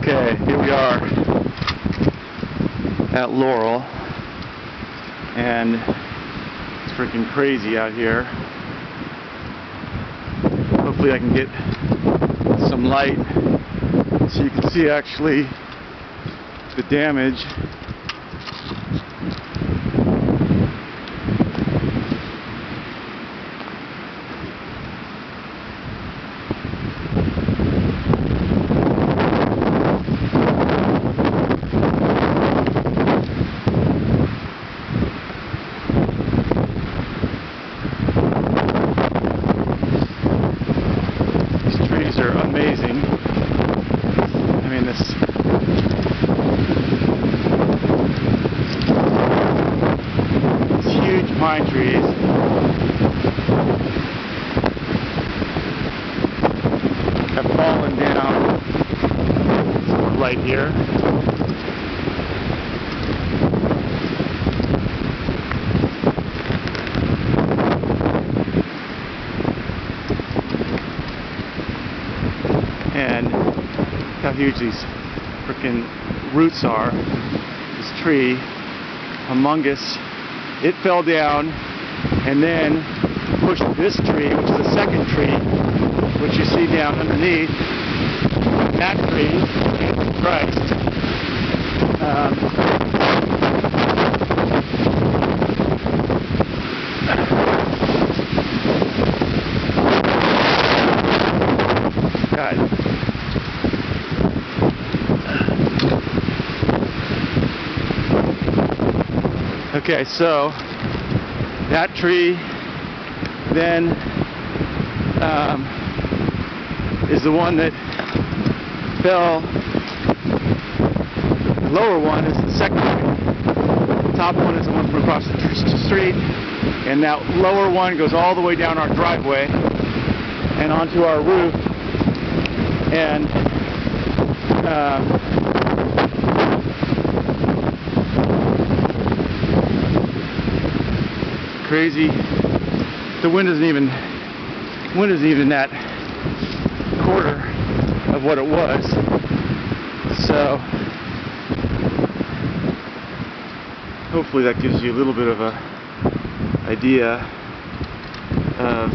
Okay, here we are at Laurel, and it's freaking crazy out here. Hopefully I can get some light so you can see actually the damage. Are amazing. I mean, these huge pine trees have fallen down. Some more light here. And how huge these freaking roots are. This tree, humongous. It fell down and then pushed this tree, which is the second tree, which you see down underneath. That tree, Jesus Christ. God. Okay, so that tree then is the one that fell. The lower one is the second tree. The top one is the one from across the street, and that lower one goes all the way down our driveway and onto our roof. And crazy. The wind isn't even that quarter of what it was. So hopefully that gives you a little bit of a idea of